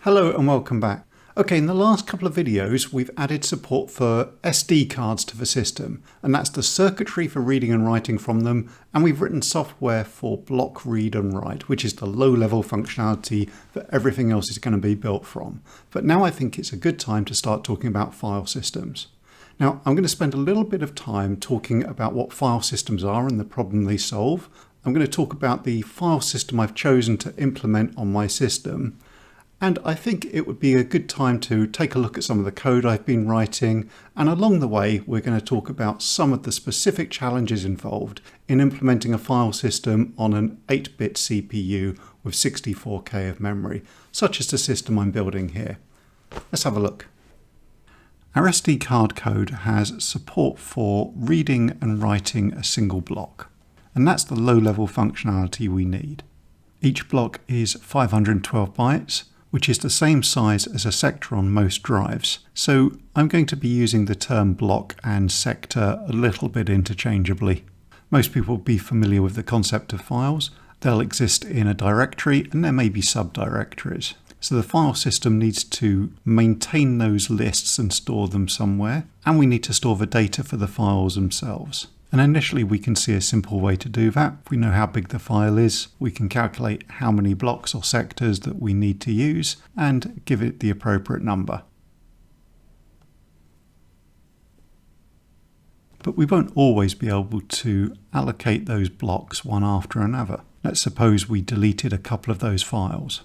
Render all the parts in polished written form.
Hello and welcome back. Okay, in the last couple of videos we've added support for SD cards to the system, and that's the circuitry for reading and writing from them, and we've written software for block read and write, which is the low-level functionality that everything else is going to be built from. But now I think it's a good time to start talking about file systems. Now I'm going to spend a little bit of time talking about what file systems are and the problem they solve. I'm going to talk about the file system I've chosen to implement on my system. And I think it would be a good time to take a look at some of the code I've been writing, and along the way we're going to talk about some of the specific challenges involved in implementing a file system on an 8-bit CPU with 64K of memory, such as the system I'm building here. Let's have a look. Our SD card code has support for reading and writing a single block, and that's the low-level functionality we need. Each block is 512 bytes, which is the same size as a sector on most drives. So I'm going to be using the term block and sector a little bit interchangeably. Most people will be familiar with the concept of files. They'll exist in a directory and there may be subdirectories. So the file system needs to maintain those lists and store them somewhere, and we need to store the data for the files themselves. And initially we can see a simple way to do that. If we know how big the file is, we can calculate how many blocks or sectors that we need to use and give it the appropriate number. But we won't always be able to allocate those blocks one after another. Let's suppose we deleted a couple of those files,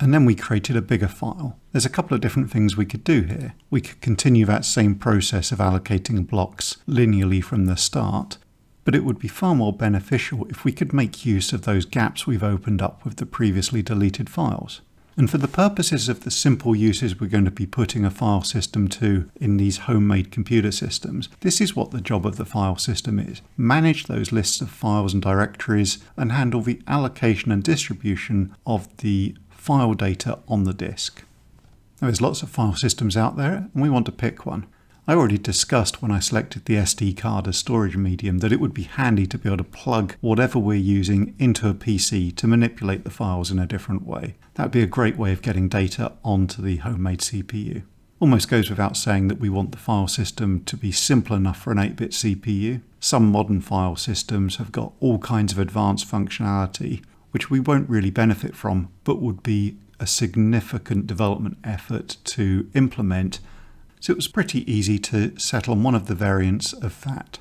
and then we created a bigger file. There's a couple of different things we could do here. We could continue that same process of allocating blocks linearly from the start, but it would be far more beneficial if we could make use of those gaps we've opened up with the previously deleted files. And for the purposes of the simple uses we're going to be putting a file system to in these homemade computer systems, this is what the job of the file system is. Manage those lists of files and directories and handle the allocation and distribution of the file data on the disk. Now, there's lots of file systems out there and we want to pick one. I already discussed when I selected the SD card as storage medium that it would be handy to be able to plug whatever we're using into a PC to manipulate the files in a different way. That would be a great way of getting data onto the homemade CPU. Almost goes without saying that we want the file system to be simple enough for an 8-bit CPU. Some modern file systems have got all kinds of advanced functionality which we won't really benefit from, but would be a significant development effort to implement. So it was pretty easy to settle on one of the variants of FAT.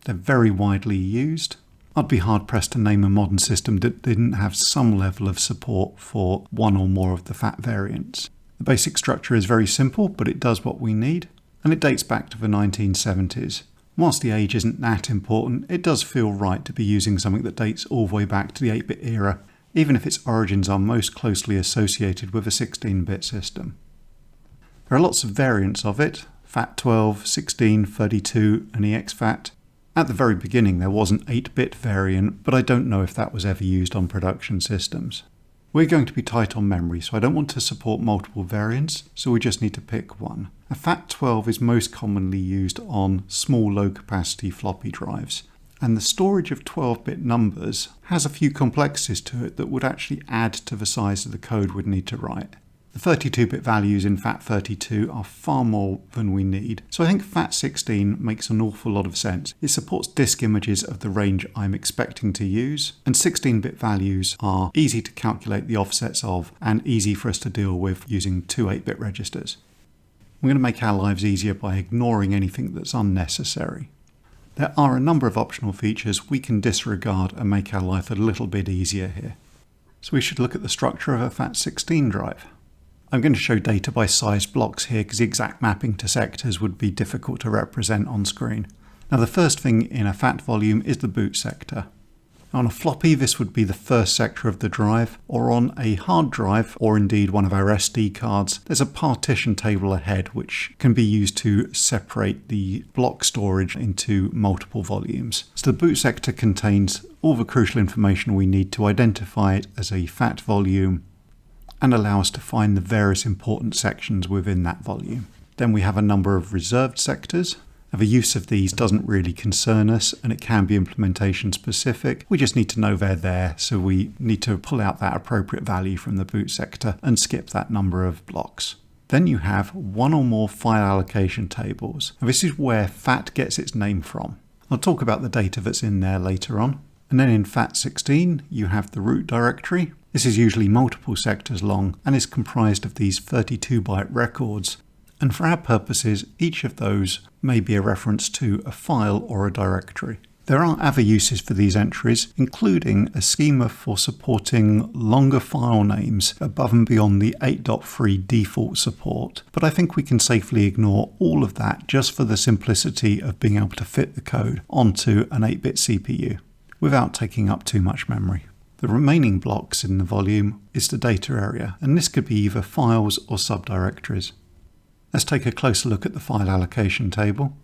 They're very widely used. I'd be hard pressed to name a modern system that didn't have some level of support for one or more of the FAT variants. The basic structure is very simple, but it does what we need, and it dates back to the 1970s. Whilst the age isn't that important, it does feel right to be using something that dates all the way back to the 8-bit era, even if its origins are most closely associated with a 16-bit system. There are lots of variants of it: FAT12, 16, 32 and exFAT. At the very beginning there was an 8-bit variant, but I don't know if that was ever used on production systems. We're going to be tight on memory, so I don't want to support multiple variants, so we just need to pick one. A FAT12 is most commonly used on small low-capacity floppy drives, and the storage of 12-bit numbers has a few complexities to it that would actually add to the size of the code we'd need to write. The 32-bit values in FAT32 are far more than we need, so I think Fat16 makes an awful lot of sense. It supports disk images of the range I'm expecting to use, and 16-bit values are easy to calculate the offsets of and easy for us to deal with using two 8-bit registers. We're going to make our lives easier by ignoring anything that's unnecessary. There are a number of optional features we can disregard and make our life a little bit easier here. So we should look at the structure of a Fat16 drive. I'm going to show data by size blocks here because the exact mapping to sectors would be difficult to represent on screen. Now the first thing in a FAT volume is the boot sector. On a floppy this would be the first sector of the drive, or on a hard drive or indeed one of our SD cards there's a partition table ahead which can be used to separate the block storage into multiple volumes. So the boot sector contains all the crucial information we need to identify it as a FAT volume and allow us to find the various important sections within that volume. Then we have a number of reserved sectors, Now, the use of these doesn't really concern us, and it can be implementation specific. We just need to know they're there, so we need to pull out that appropriate value from the boot sector and skip that number of blocks. Then you have one or more file allocation tables. Now, this is where FAT gets its name from. I'll talk about the data that's in there later on. And then in Fat16, you have the root directory. This is usually multiple sectors long and is comprised of these 32-byte records. And for our purposes, each of those may be a reference to a file or a directory. There are other uses for these entries, including a schema for supporting longer file names above and beyond the 8.3 default support, but I think we can safely ignore all of that just for the simplicity of being able to fit the code onto an 8-bit CPU without taking up too much memory. The remaining blocks in the volume is the data area, and this could be either files or subdirectories. Let's take a closer look at the file allocation table.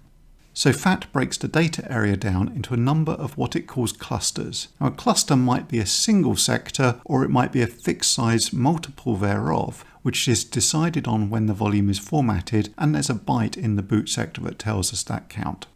So FAT breaks the data area down into a number of what it calls clusters. Now, a cluster might be a single sector, or it might be a fixed size multiple thereof, which is decided on when the volume is formatted, and there's a byte in the boot sector that tells us that count.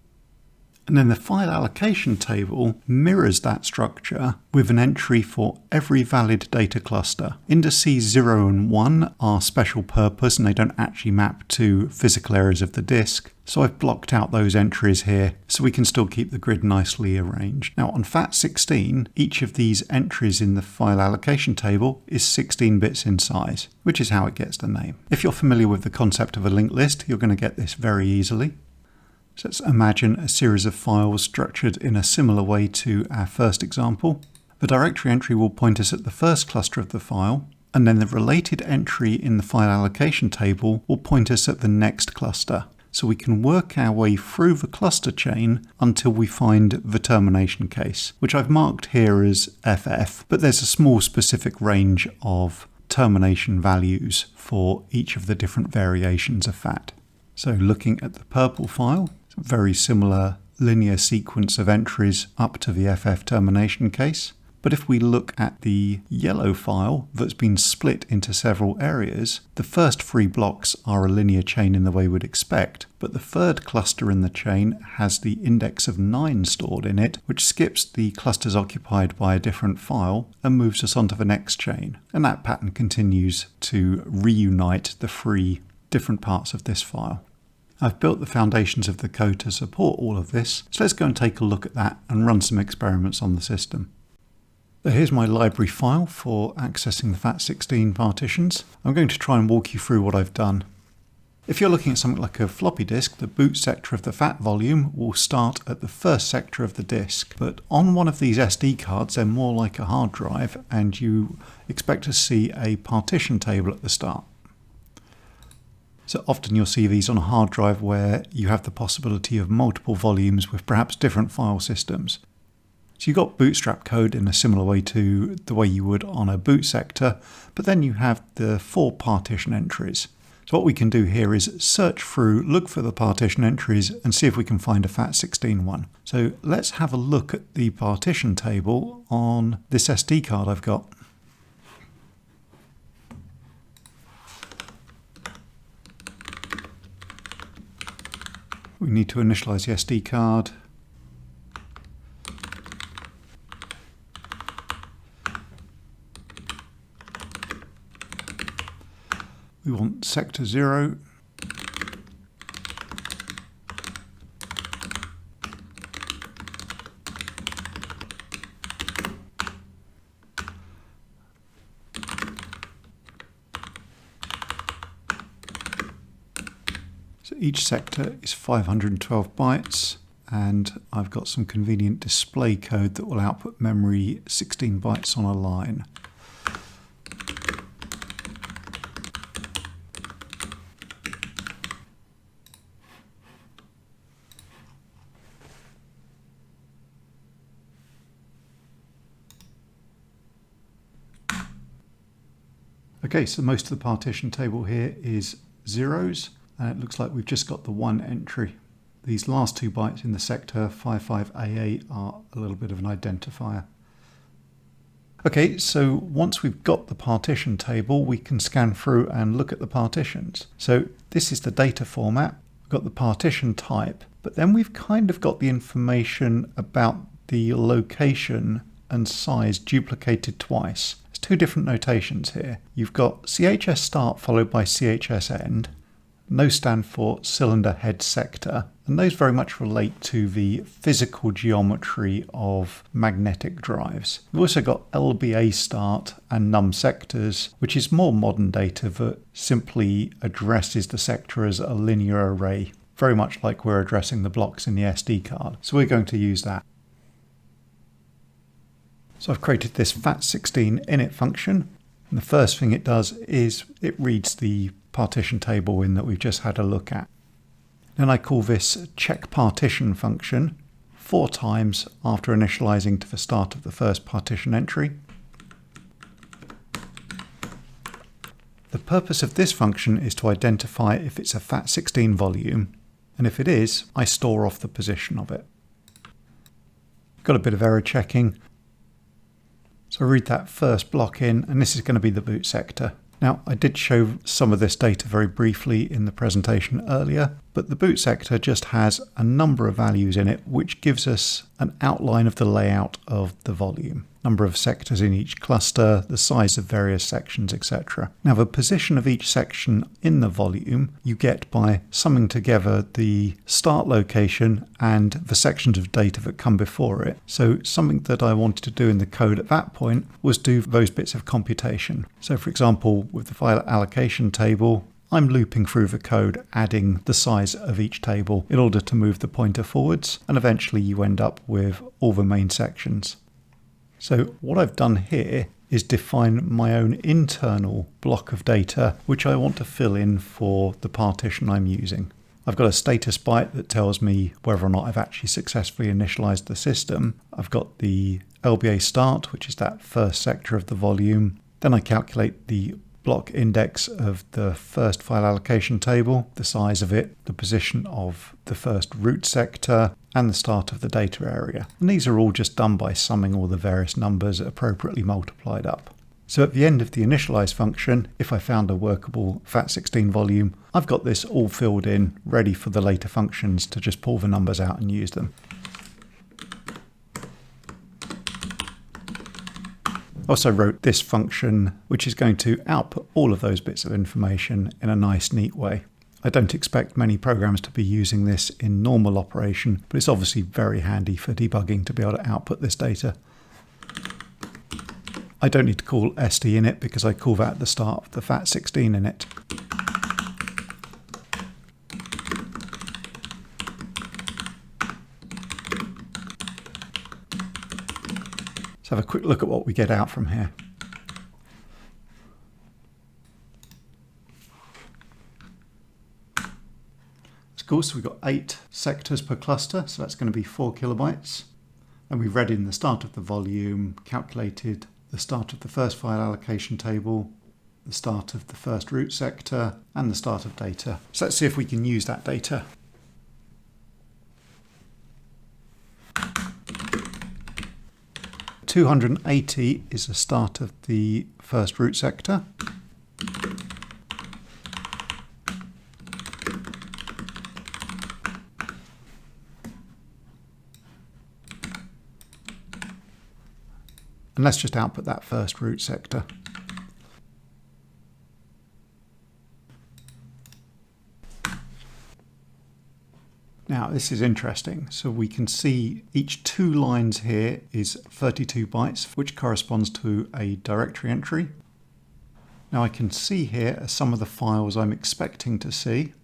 And then the file allocation table mirrors that structure with an entry for every valid data cluster. Indices 0 and 1 are special purpose and they don't actually map to physical areas of the disk. So I've blocked out those entries here so we can still keep the grid nicely arranged. Now on Fat16, each of these entries in the file allocation table is 16 bits in size, which is how it gets the name. If you're familiar with the concept of a linked list, you're going to get this very easily. So let's imagine a series of files structured in a similar way to our first example. The directory entry will point us at the first cluster of the file, and then the related entry in the file allocation table will point us at the next cluster. So we can work our way through the cluster chain until we find the termination case, which I've marked here as FF, but there's a small specific range of termination values for each of the different variations of FAT. So looking at the purple file, it's a very similar linear sequence of entries up to the FF termination case. But if we look at the yellow file that's been split into several areas, the first 3 blocks are a linear chain in the way we'd expect, but the third cluster in the chain has the index of 9 stored in it, which skips the clusters occupied by a different file and moves us onto the next chain. And that pattern continues to reunite the 3 different parts of this file. I've built the foundations of the code to support all of this, so let's go and take a look at that and run some experiments on the system. So here's my library file for accessing the Fat16 partitions. I'm going to try and walk you through what I've done. If you're looking at something like a floppy disk, the boot sector of the FAT volume will start at the first sector of the disk. But on one of these SD cards, they're more like a hard drive, and you expect to see a partition table at the start. So often you'll see these on a hard drive where you have the possibility of multiple volumes with perhaps different file systems. So you've got bootstrap code in a similar way to the way you would on a boot sector, but then you have the 4 partition entries. So what we can do here is search through, look for the partition entries and see if we can find a Fat16 one. So let's have a look at the partition table on this SD card I've got. We need to initialize the SD card. We want sector 0. So each sector is 512 bytes, and I've got some convenient display code that will output memory 16 bytes on a line. Okay, so most of the partition table here is zeros, and it looks like we've just got the 1 entry. These last 2 bytes in the sector 55AA are a little bit of an identifier. Okay, so once we've got the partition table, we can scan through and look at the partitions. So this is the data format. We've got the partition type, But then we've kind of got the information about the location and size duplicated twice. There's two different notations here. You've got CHS start followed by CHS end. Those stand for cylinder head sector, and those very much relate to the physical geometry of magnetic drives. We've also got LBA start and num sectors, which is more modern data that simply addresses the sector as a linear array, very much like we're addressing the blocks in the SD card. So we're going to use that. So I've created this Fat16 init function, and the first thing it does is it reads the partition table in that we've just had a look at. Then I call this check partition function 4 times after initializing to the start of the first partition entry. The purpose of this function is to identify if it's a Fat16 volume, and if it is, I store off the position of it. Got a bit of error checking. So I read that first block in, and this is going to be the boot sector. Now, I did show some of this data very briefly in the presentation earlier, but the boot sector just has a number of values in it, which gives us an outline of the layout of the volume. Number of sectors in each cluster, the size of various sections, etc. Now, the position of each section in the volume you get by summing together the start location and the sections of data that come before it. So something that I wanted to do in the code at that point was do those bits of computation. So for example, with the file allocation table, I'm looping through the code, adding the size of each table in order to move the pointer forwards, and eventually you end up with all the main sections. So what I've done here is define my own internal block of data, which I want to fill in for the partition I'm using. I've got a status byte that tells me whether or not I've actually successfully initialized the system. I've got the LBA start, which is that first sector of the volume. Then I calculate the block index of the first file allocation table, the size of it, the position of the first root sector, and the start of the data area. And these are all just done by summing all the various numbers appropriately multiplied up. So at the end of the initialize function, if I found a workable Fat16 volume, I've got this all filled in, ready for the later functions to just pull the numbers out and use them. Also wrote this function, which is going to output all of those bits of information in a nice, neat way. I don't expect many programs to be using this in normal operation, but it's obviously very handy for debugging to be able to output this data. I don't need to call SD init because I call that at the start of the Fat16 init. Let's have a quick look at what we get out from here. Cool, so we've got 8 sectors per cluster, so that's going to be 4 kilobytes. And we read in the start of the volume, calculated the start of the first file allocation table, the start of the first root sector, and the start of data. So let's see if we can use that data. $280 is the start of the first root sector. And let's just output that first root sector. Now this is interesting. So we can see each 2 lines here is 32 bytes, which corresponds to a directory entry. Now I can see here some of the files I'm expecting to see.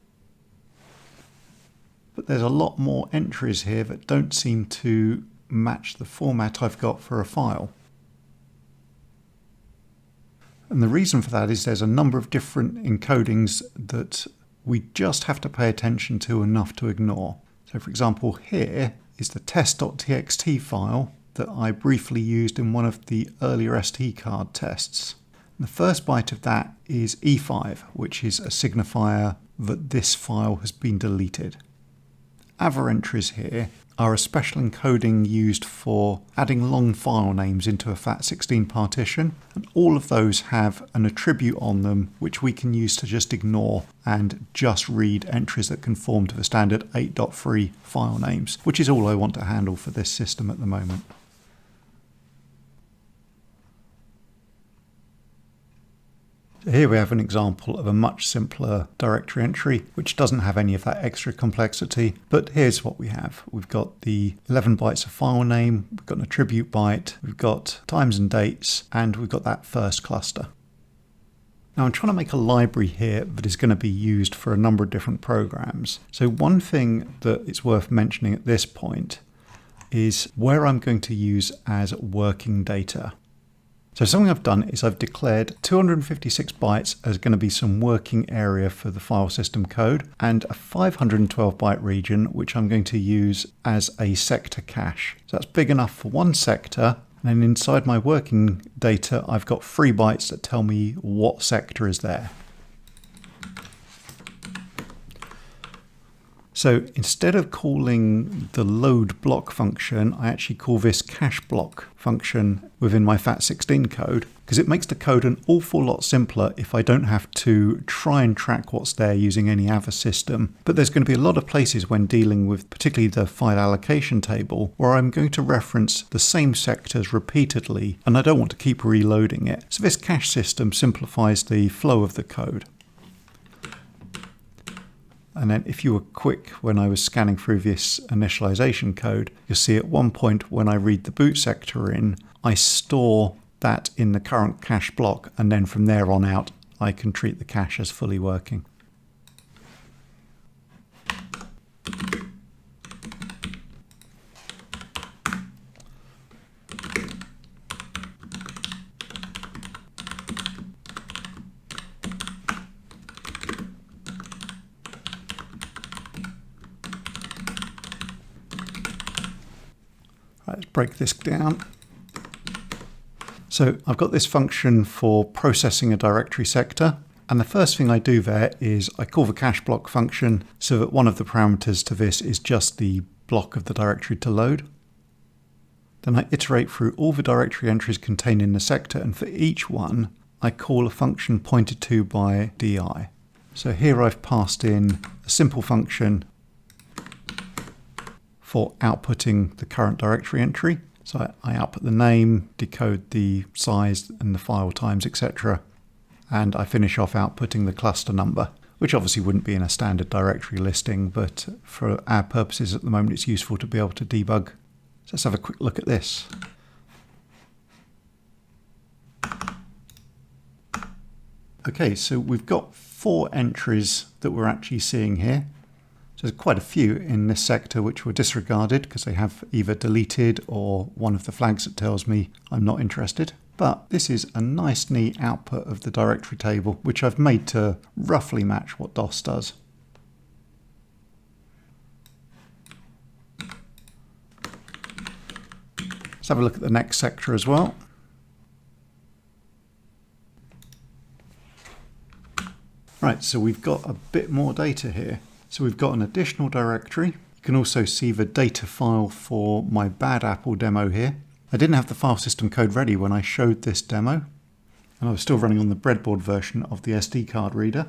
But there's a lot more entries here that don't seem to match the format I've got for a file. And the reason for that is there's a number of different encodings that we just have to pay attention to enough to ignore. So for example, here is the test.txt file that I briefly used in one of the earlier SD card tests. And the first byte of that is E5, which is a signifier that this file has been deleted. Other entries here are a special encoding used for adding long file names into a Fat16 partition, and all of those have an attribute on them which we can use to just ignore and just read entries that conform to the standard 8.3 file names, which is all I want to handle for this system at the moment. Here we have an example of a much simpler directory entry, which doesn't have any of that extra complexity. But here's what we have. We've got the 11 bytes of file name, we've got an attribute byte, we've got times and dates, and we've got that first cluster. Now I'm trying to make a library here that is going to be used for a number of different programs. So one thing that it's worth mentioning at this point is where I'm going to use as working data. So something I've done is I've declared 256 bytes as going to be some working area for the file system code, and a 512 byte region which I'm going to use as a sector cache. So that's big enough for one sector, and then inside my working data I've got 3 bytes that tell me what sector is there. So instead of calling the load block function, I actually call this cache block function within my Fat16 code, because it makes the code an awful lot simpler if I don't have to try and track what's there using any other system. But there's going to be a lot of places when dealing with particularly the file allocation table where I'm going to reference the same sectors repeatedly, and I don't want to keep reloading it. So this cache system simplifies the flow of the code. And then if you were quick when I was scanning through this initialization code, you'll see at one point when I read the boot sector in, I store that in the current cache block, and then from there on out, I can treat the cache as fully working. Let's break this down. So I've got this function for processing a directory sector, and the first thing I do there is I call the cache block function so that one of the parameters to this is just the block of the directory to load. Then I iterate through all the directory entries contained in the sector, and for each one I call a function pointed to by di. So here I've passed in a simple function for outputting the current directory entry. So I output the name, decode the size and the file times, etc. And I finish off outputting the cluster number, which obviously wouldn't be in a standard directory listing, but for our purposes at the moment, it's useful to be able to debug. So let's have a quick look at this. Okay, so we've got 4 entries that we're actually seeing here. So there's quite a few in this sector which were disregarded because they have either deleted or one of the flags that tells me I'm not interested. But this is a nice neat output of the directory table, which I've made to roughly match what DOS does. Let's have a look at the next sector as well. Right, so we've got a bit more data here. So we've got an additional directory. You can also see the data file for my Bad Apple demo here. I didn't have the file system code ready when I showed this demo, and I was still running on the breadboard version of the SD card reader.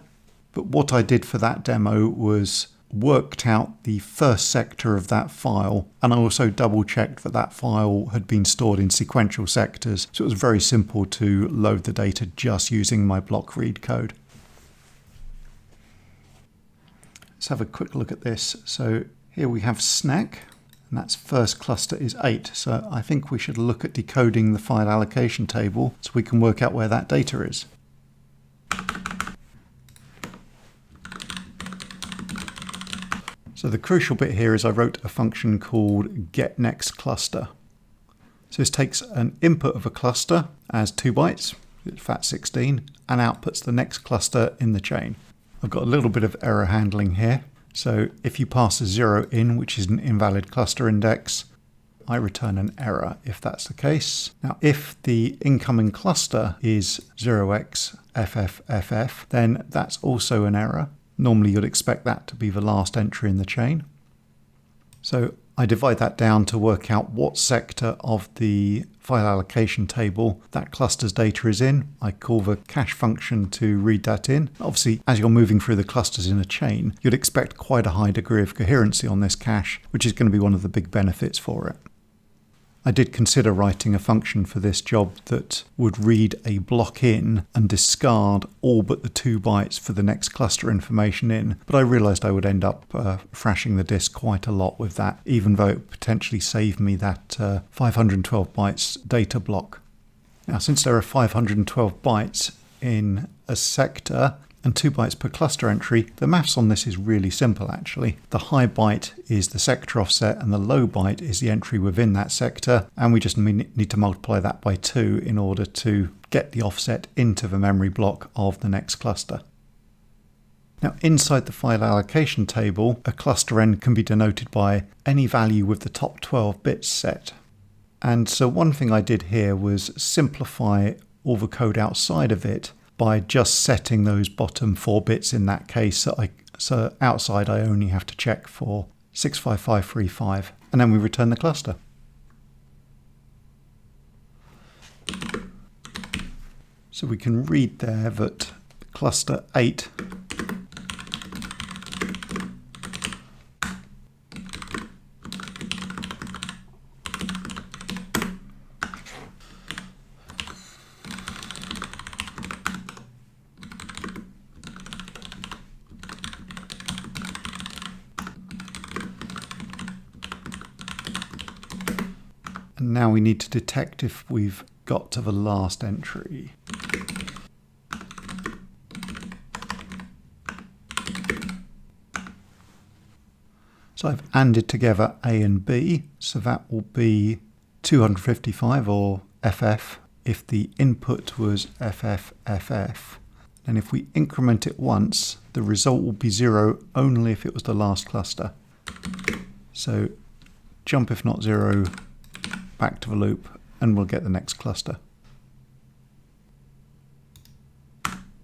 But what I did for that demo was worked out the first sector of that file, and I also double checked that that file had been stored in sequential sectors. So it was very simple to load the data just using my block read code. Let's have a quick look at this. So here we have snack, and that's first cluster is 8. So I think we should look at decoding the file allocation table so we can work out where that data is. So the crucial bit here is I wrote a function called getNextCluster. So this takes an input of a cluster as 2 bytes, it's Fat16, and outputs the next cluster in the chain. I've got a little bit of error handling here. So if you pass a 0 in, which is an invalid cluster index, I return an error if that's the case. Now, if the incoming cluster is 0xFFFF, then that's also an error. Normally you'd expect that to be the last entry in the chain. So I divide that down to work out what sector of the file allocation table that cluster's data is in. I call the cache function to read that in. Obviously, as you're moving through the clusters in a chain, you'd expect quite a high degree of coherency on this cache, which is going to be one of the big benefits for it. I did consider writing a function for this job that would read a block in and discard all but the 2 bytes for the next cluster information in, but I realized I would end up thrashing the disk quite a lot with that, even though it would potentially save me that 512 bytes data block. Now, since there are 512 bytes in a sector, and 2 bytes per cluster entry, the maths on this is really simple actually. The high byte is the sector offset and the low byte is the entry within that sector, and we just need to multiply that by 2 in order to get the offset into the memory block of the next cluster. Now, inside the file allocation table, a cluster end can be denoted by any value with the top 12 bits set. And so one thing I did here was simplify all the code outside of it by just setting those bottom 4 bits in that case. So outside I only have to check for 65535, and then we return the cluster. So we can read there that cluster 8 and now we need to detect if we've got to the last entry. So I've ANDed together A and B, so that will be 255 or FF if the input was FFFF. And if we increment it once, the result will be 0 only if it was the last cluster. So jump if not 0, back to the loop, and we'll get the next cluster.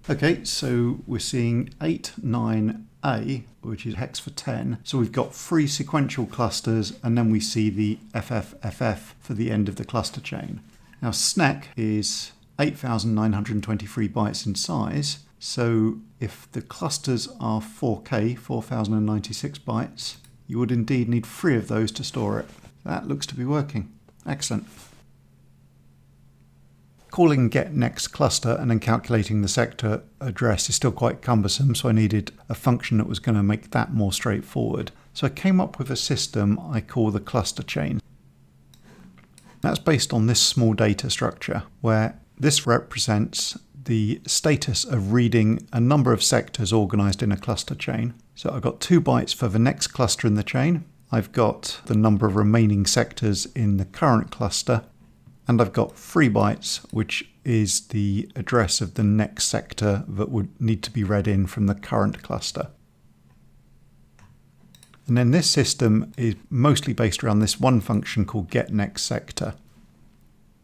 Okay, so we're seeing 8, 9A, which is hex for 10. So we've got 3 sequential clusters, and then we see the FFFF for the end of the cluster chain. Now SNEC is 8,923 bytes in size. So if the clusters are 4K, 4,096 bytes, you would indeed need 3 of those to store it. That looks to be working. Excellent. Calling get next cluster and then calculating the sector address is still quite cumbersome, so I needed a function that was going to make that more straightforward. So I came up with a system I call the cluster chain. That's based on this small data structure, where this represents the status of reading a number of sectors organized in a cluster chain. So I've got 2 bytes for the next cluster in the chain. I've got the number of remaining sectors in the current cluster, and I've got 3 bytes, which is the address of the next sector that would need to be read in from the current cluster. And then this system is mostly based around this one function called getNextSector.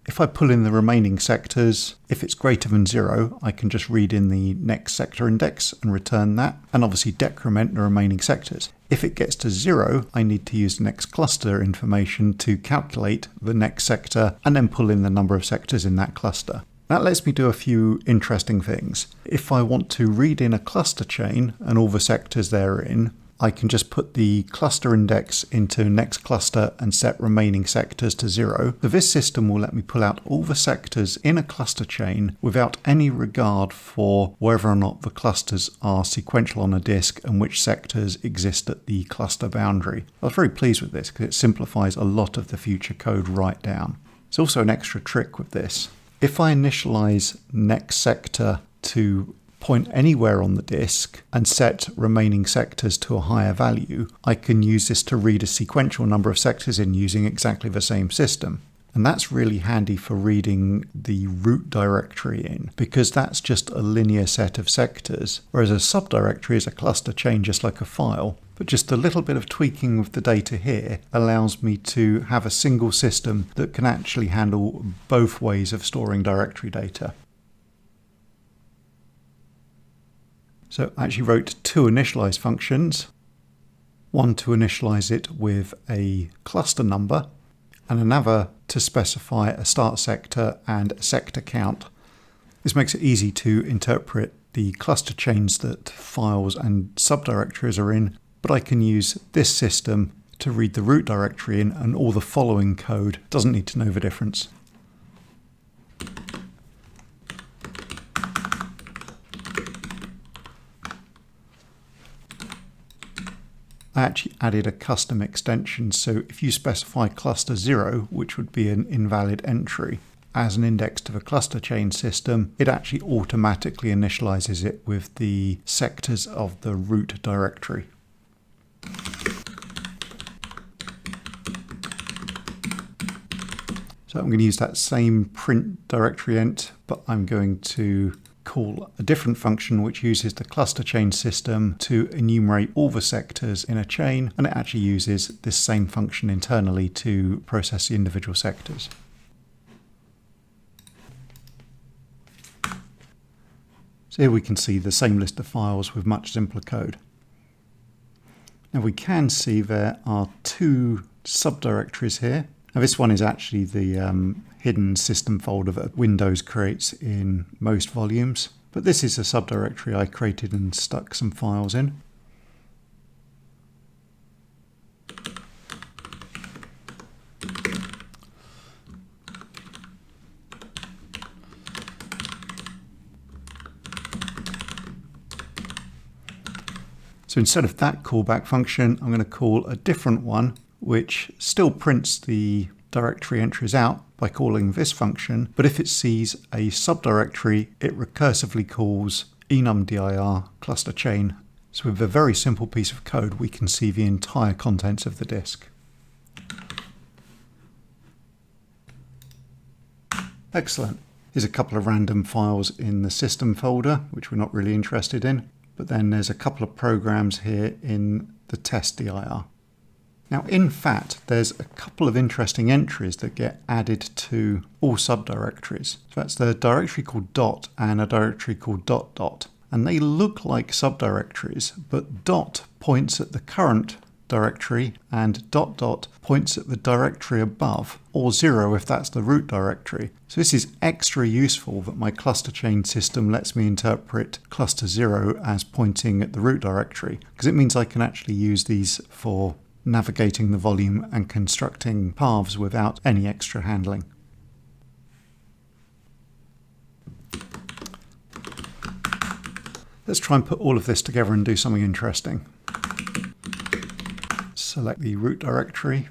If I pull in the remaining sectors, if it's greater than 0, I can just read in the next sector index and return that, and obviously decrement the remaining sectors. If it gets to 0, I need to use the next cluster information to calculate the next sector and then pull in the number of sectors in that cluster. That lets me do a few interesting things. If I want to read in a cluster chain and all the sectors therein, I can just put the cluster index into next cluster and set remaining sectors to 0. So this system will let me pull out all the sectors in a cluster chain without any regard for whether or not the clusters are sequential on a disk and which sectors exist at the cluster boundary. I was very pleased with this because it simplifies a lot of the future code right down. There's also an extra trick with this. If I initialize next sector to point anywhere on the disk and set remaining sectors to a higher value, I can use this to read a sequential number of sectors in using exactly the same system. And that's really handy for reading the root directory in, because that's just a linear set of sectors, whereas a subdirectory is a cluster chain just like a file. But just a little bit of tweaking with the data here allows me to have a single system that can actually handle both ways of storing directory data. So I actually wrote 2 initialize functions. one to initialize it with a cluster number, and another to specify a start sector and a sector count. This makes it easy to interpret the cluster chains that files and subdirectories are in, but I can use this system to read the root directory in, and all the following code doesn't need to know the difference. I actually added a custom extension, so if you specify cluster 0, which would be an invalid entry, as an index to the cluster chain system, it actually automatically initializes it with the sectors of the root directory. So I'm going to use that same print directory ent, but I'm going to call a different function which uses the cluster chain system to enumerate all the sectors in a chain, and it actually uses this same function internally to process the individual sectors. So here we can see the same list of files with much simpler code. Now we can see there are two subdirectories here. Now this one is actually the hidden system folder that Windows creates in most volumes, but this is a subdirectory I created and stuck some files in. So instead of that callback function, I'm going to call a different one which still prints the directory entries out by calling this function, but if it sees a subdirectory, it recursively calls enumdir cluster chain. So with a very simple piece of code, we can see the entire contents of the disk. Excellent. Here's a couple of random files in the system folder, which we're not really interested in, but then there's a couple of programs here in the test dir. Now in Fat, there's a couple of interesting entries that get added to all subdirectories. So that's the directory called dot and a directory called dot dot. And they look like subdirectories, but dot points at the current directory and dot dot points at the directory above, or 0 if that's the root directory. So this is extra useful that my cluster chain system lets me interpret cluster 0 as pointing at the root directory, because it means I can actually use these for navigating the volume and constructing paths without any extra handling. Let's try and put all of this together and do something interesting. Select the root directory.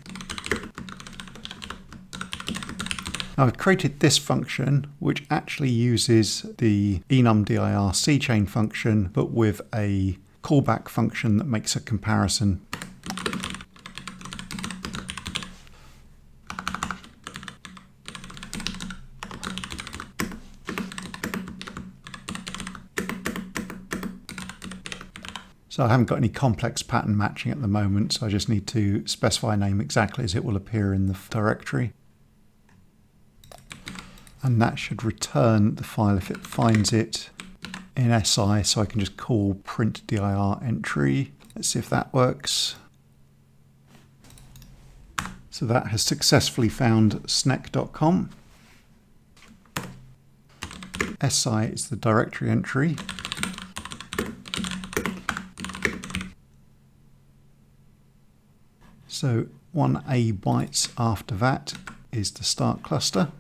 Now I've created this function which actually uses the enumdir cchain function, but with a callback function that makes a comparison. So I haven't got any complex pattern matching at the moment, so I just need to specify a name exactly as it will appear in the directory. And that should return the file if it finds it in SI, so I can just call print dir entry. Let's see if that works. So that has successfully found snec.com. SI is the directory entry. So 1A bytes after that is the start cluster.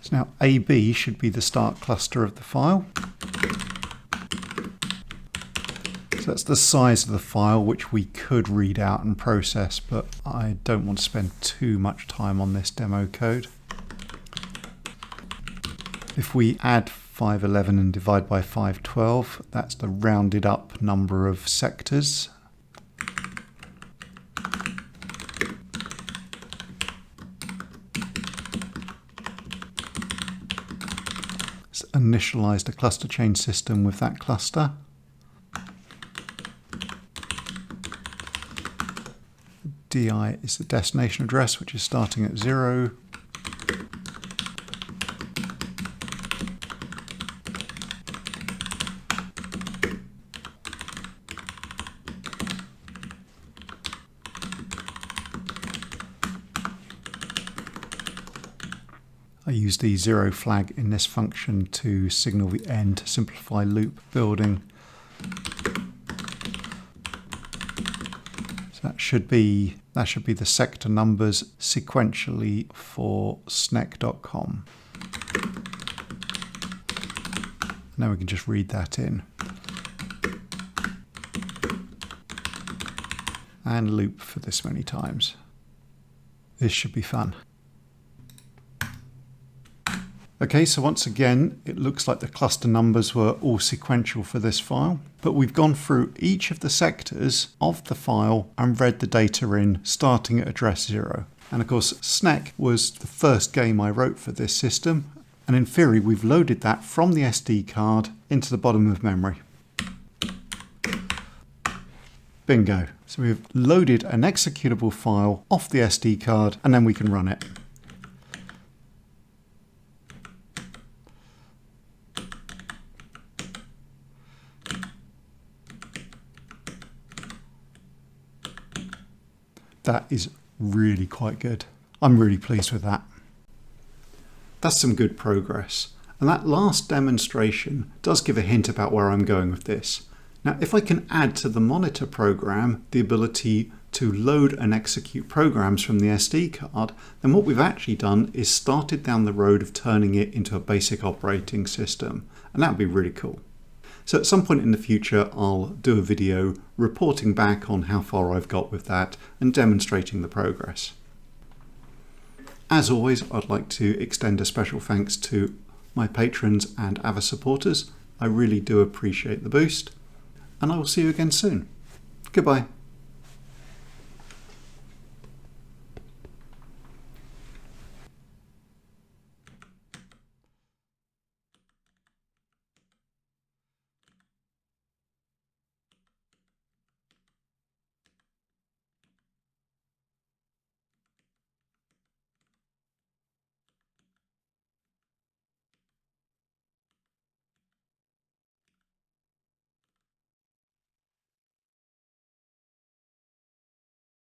So now AB should be the start cluster of the file. So that's the size of the file which we could read out and process, but I don't want to spend too much time on this demo code. If we add 511 and divide by 512, that's the rounded up number of sectors. Let's initialize the cluster chain system with that cluster. DI is the destination address, which is starting at 0. I use the 0 flag in this function to signal the end to simplify loop building. So that should be the sector numbers sequentially for snec.com. Now we can just read that in. And loop for this many times. This should be fun. Okay, so once again, it looks like the cluster numbers were all sequential for this file, but we've gone through each of the sectors of the file and read the data in starting at address 0. And of course, Snec was the first game I wrote for this system, and in theory, we've loaded that from the SD card into the bottom of memory. Bingo. So we've loaded an executable file off the SD card, and then we can run it. That is really quite good. I'm really pleased with that. That's some good progress. And that last demonstration does give a hint about where I'm going with this. Now, if I can add to the monitor program the ability to load and execute programs from the SD card, then what we've actually done is started down the road of turning it into a basic operating system. And that would be really cool. So at some point in the future, I'll do a video reporting back on how far I've got with that and demonstrating the progress. As always, I'd like to extend a special thanks to my patrons and other supporters. I really do appreciate the boost, and I will see you again soon. Goodbye.